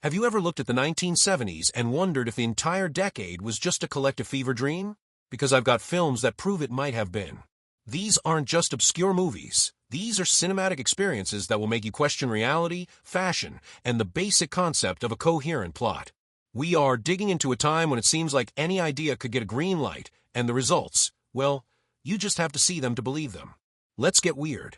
Have you ever looked at the 1970s and wondered if the entire decade was just a collective fever dream? Because I've got films that prove it might have been. These aren't just obscure movies. These are cinematic experiences that will make you question reality, fashion, and the basic concept of a coherent plot. We are digging into a time when it seems like any idea could get a green light, and the results, well, you just have to see them to believe them. Let's get weird.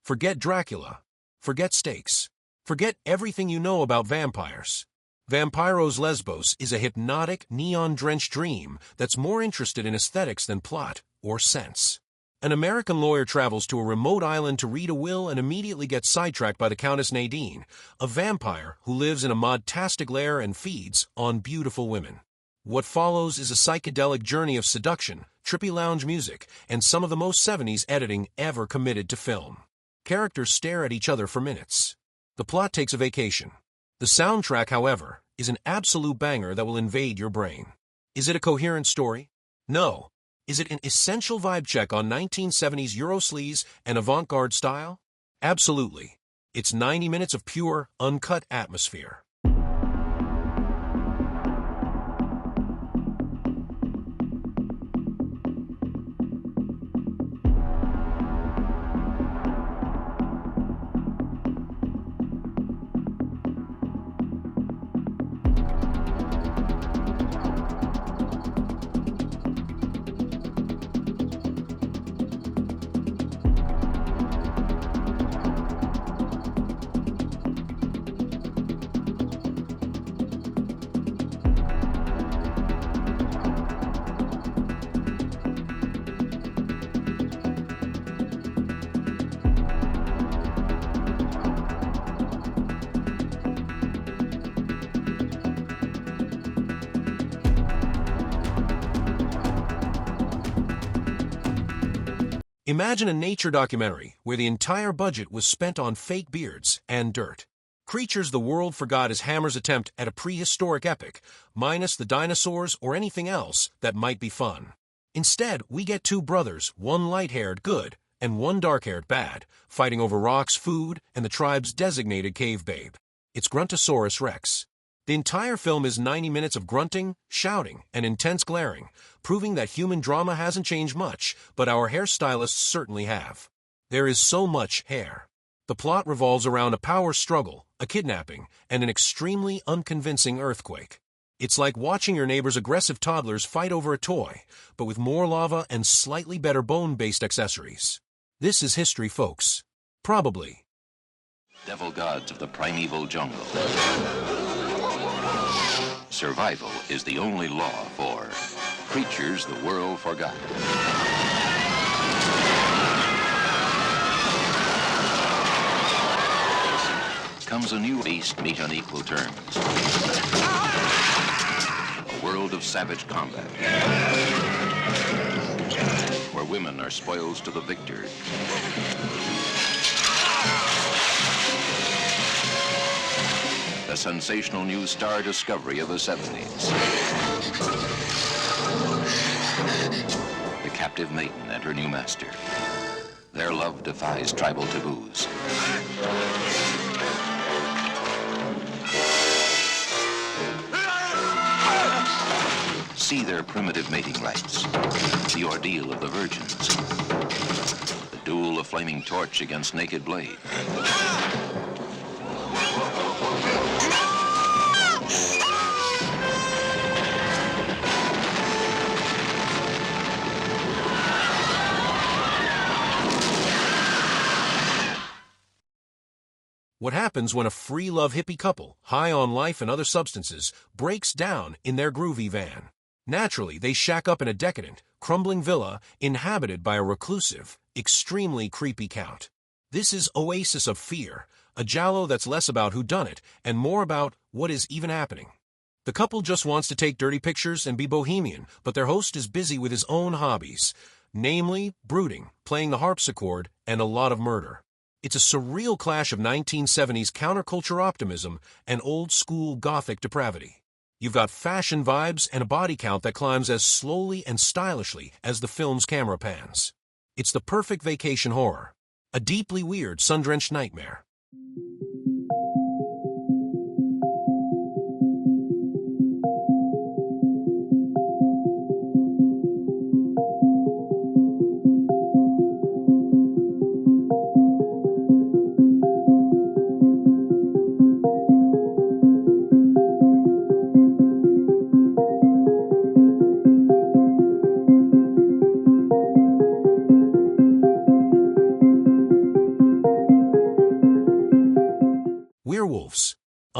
Forget Dracula. Forget stakes. Forget everything you know about vampires. Vampyros Lesbos is a hypnotic, neon-drenched dream that's more interested in aesthetics than plot or sense. An American lawyer travels to a remote island to read a will and immediately gets sidetracked by the Countess Nadine, a vampire who lives in a modtastic lair and feeds on beautiful women. What follows is a psychedelic journey of seduction, trippy lounge music, and some of the most 70s editing ever committed to film. Characters stare at each other for minutes. The plot takes a vacation. The soundtrack, however, is an absolute banger that will invade your brain. Is it a coherent story? No. Is it an essential vibe check on 1970s Eurosleaze and avant-garde style? Absolutely. It's 90 minutes of pure, uncut atmosphere. Imagine a nature documentary where the entire budget was spent on fake beards and dirt. Creatures the world forgot as Hammer's attempt at a prehistoric epic, minus the dinosaurs or anything else that might be fun. Instead, we get two brothers, one light-haired good and one dark-haired bad, fighting over rocks, food, and the tribe's designated cave babe. It's Gruntosaurus Rex. The entire film is 90 minutes of grunting, shouting, and intense glaring, proving that human drama hasn't changed much, but our hairstylists certainly have. There is so much hair. The plot revolves around a power struggle, a kidnapping, and an extremely unconvincing earthquake. It's like watching your neighbor's aggressive toddlers fight over a toy, but with more lava and slightly better bone-based accessories. This is history, folks. Probably. Devil gods of the primeval jungle. Survival is the only law for creatures the world forgot. Comes a new beast meet on equal terms. A world of savage combat, where women are spoils to the victor. A sensational new star discovery of the 70s. The captive maiden and her new master. Their love defies tribal taboos. See their primitive mating rites. The ordeal of the virgins. The duel of flaming torch against naked blade. What happens when a free-love hippie couple, high on life and other substances, breaks down in their groovy van? Naturally, they shack up in a decadent, crumbling villa inhabited by a reclusive, extremely creepy count. This is Oasis of Fear, a giallo that's less about whodunit and more about what is even happening. The couple just wants to take dirty pictures and be bohemian, but their host is busy with his own hobbies, namely brooding, playing the harpsichord, and a lot of murder. It's a surreal clash of 1970s counterculture optimism and old-school gothic depravity. You've got fashion vibes and a body count that climbs as slowly and stylishly as the film's camera pans. It's the perfect vacation horror, a deeply weird sun-drenched nightmare.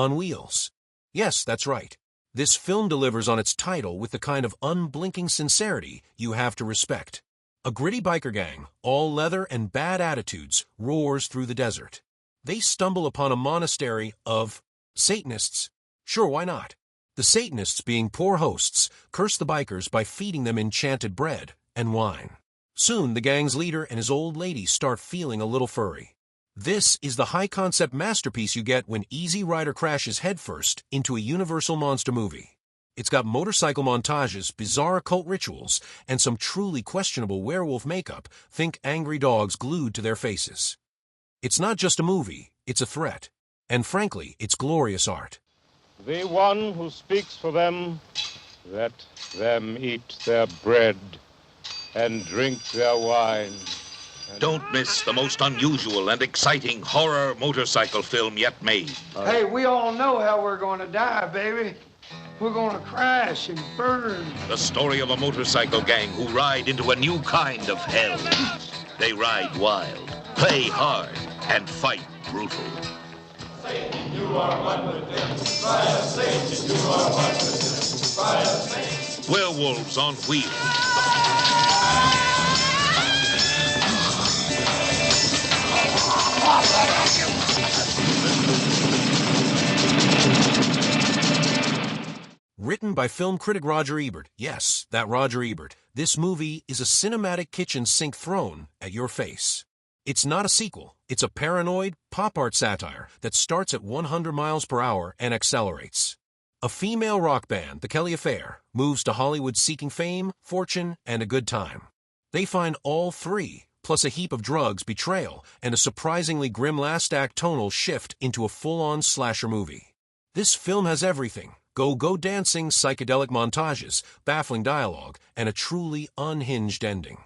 on wheels. Yes, that's right. This film delivers on its title with the kind of unblinking sincerity you have to respect. A gritty biker gang, all leather and bad attitudes, roars through the desert. They stumble upon a monastery of Satanists. Sure, why not? The Satanists, being poor hosts, curse the bikers by feeding them enchanted bread and wine. Soon, the gang's leader and his old lady start feeling a little furry. This is the high-concept masterpiece you get when Easy Rider crashes headfirst into a Universal monster movie. It's got motorcycle montages, bizarre occult rituals, and some truly questionable werewolf makeup. Think angry dogs glued to their faces. It's not just a movie, it's a threat. And frankly, it's glorious art. The one who speaks for them, let them eat their bread and drink their wine. Don't miss the most unusual and exciting horror motorcycle film yet made. Hey, we all know how we're going to die, baby. We're going to crash and burn. The story of a motorcycle gang who ride into a new kind of hell. They ride wild, play hard, and fight brutal. Satan, you are one with them. Fire, Satan, you are one with them. Fire, Satan. Werewolves on Wheels. Written by film critic Roger Ebert. Yes, that Roger Ebert. This movie is a cinematic kitchen sink thrown at your face. It's not a sequel. It's a paranoid, pop art satire that starts at 100 miles per hour and accelerates. A female rock band, the Kelly Affair, moves to Hollywood seeking fame, fortune, and a good time. They find all three, plus a heap of drugs, betrayal, and a surprisingly grim last act tonal shift into a full-on slasher movie. This film has everything. Go-go dancing, psychedelic montages, baffling dialogue, and a truly unhinged ending.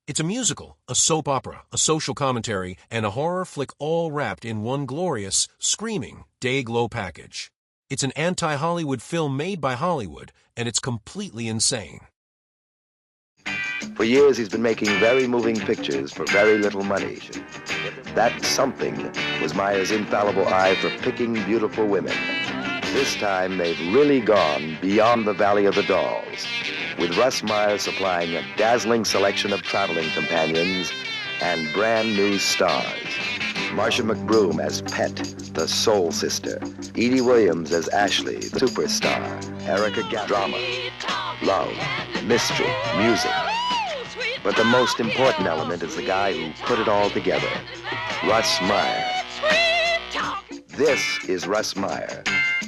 It's a musical, a soap opera, a social commentary, and a horror flick all wrapped in one glorious, screaming, day-glow package. It's an anti-Hollywood film made by Hollywood, and it's completely insane. For years, he's been making very moving pictures for very little money. That something was Meyer's infallible eye for picking beautiful women. This time, they've really gone beyond the Valley of the Dolls, with Russ Meyer supplying a dazzling selection of traveling companions and brand new stars. Marcia McBroom as Pet, the soul sister. Edie Williams as Ashley, the superstar. Erica Gabb, drama, love, mystery, music. But the most important element is the guy who put it all together, Russ Meyer. This is Russ Meyer,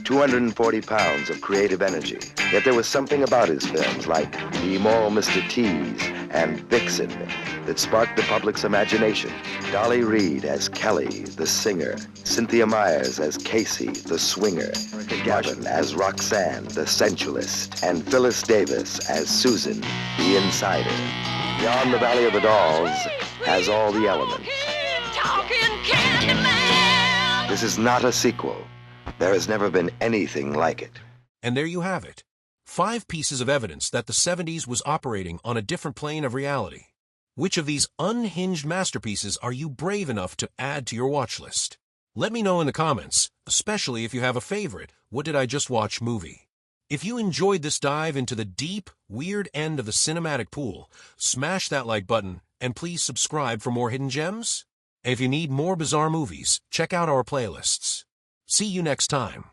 240 pounds of creative energy. Yet there was something about his films, like The Immoral Mr. Tease and Vixen, that sparked the public's imagination. Dolly Reed as Kelly, the singer. Cynthia Myers as Casey, the swinger. Gavin as Roxanne, the sensualist. And Phyllis Davis as Susan, the insider. Beyond the Valley of the Dolls has all the elements. This is not a sequel. There has never been anything like it. And there you have it. 5 pieces of evidence that the 70s was operating on a different plane of reality. Which of these unhinged masterpieces are you brave enough to add to your watch list? Let me know in the comments, especially if you have a favorite What Did I Just Watch movie. If you enjoyed this dive into the deep, weird end of the cinematic pool, smash that like button and please subscribe for more hidden gems. And if you need more bizarre movies, check out our playlists. See you next time.